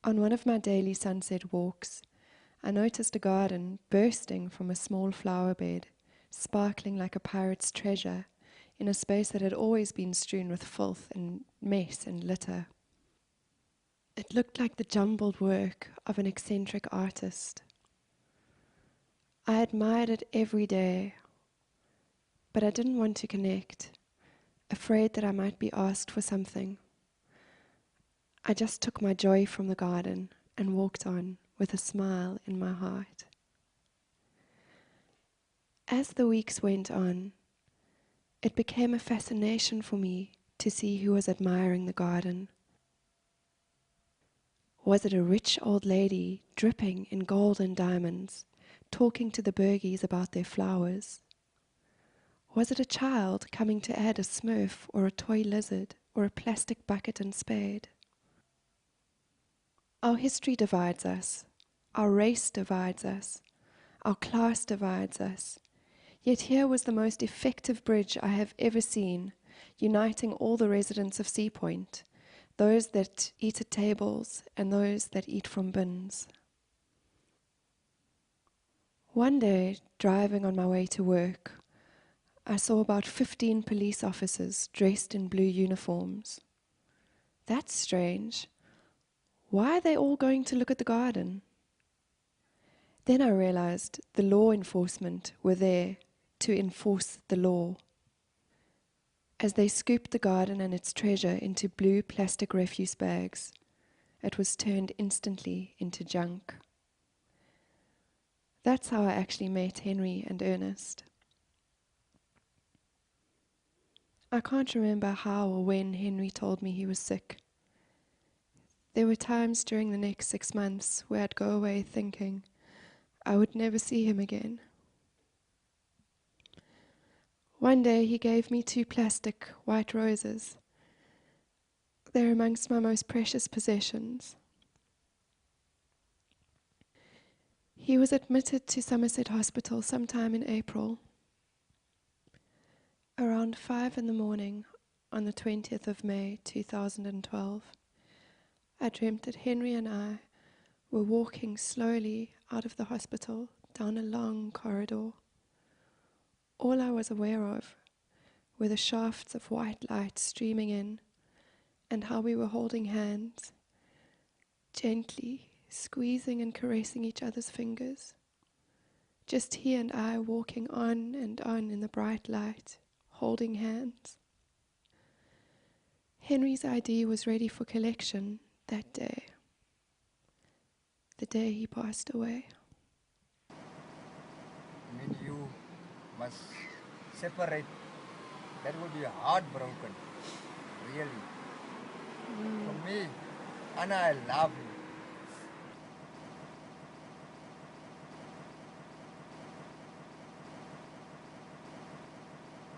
On one of my daily sunset walks, I noticed a garden bursting from a small flower bed, sparkling like a pirate's treasure, in a space that had always been strewn with filth and mess and litter. It looked like the jumbled work of an eccentric artist. I admired it every day, but I didn't want to connect, afraid that I might be asked for something. I just took my joy from the garden and walked on with a smile in my heart. As the weeks went on, it became a fascination for me to see who was admiring the garden. Was it a rich old lady dripping in gold and diamonds, talking to the burgies about their flowers? Was it a child coming to add a smurf or a toy lizard or a plastic bucket and spade? Our history divides us, our race divides us, our class divides us. Yet here was the most effective bridge I have ever seen, uniting all the residents of Sea Point, those that eat at tables and those that eat from bins. One day, driving on my way to work, I saw about 15 police officers dressed in blue uniforms. That's strange. Why are they all going to look at the garden? Then I realized the law enforcement were there to enforce the law. As they scooped the garden and its treasure into blue plastic refuse bags, it was turned instantly into junk. That's how I actually met Henry and Ernest. I can't remember how or when Henry told me he was sick. There were times during the next 6 months where I'd go away thinking I would never see him again. One day he gave me 2 plastic white roses. They're amongst my most precious possessions. He was admitted to Somerset Hospital sometime in April. Around 5 in the morning on the 20th of May 2012, I dreamt that Henry and I were walking slowly out of the hospital down a long corridor. All I was aware of were the shafts of white light streaming in and how we were holding hands, gently squeezing and caressing each other's fingers. Just he and I walking on and on in the bright light, holding hands. Henry's ID was ready for collection that day, the day he passed away. When you must separate, that would be heartbroken, really. For me, Anna, I love you.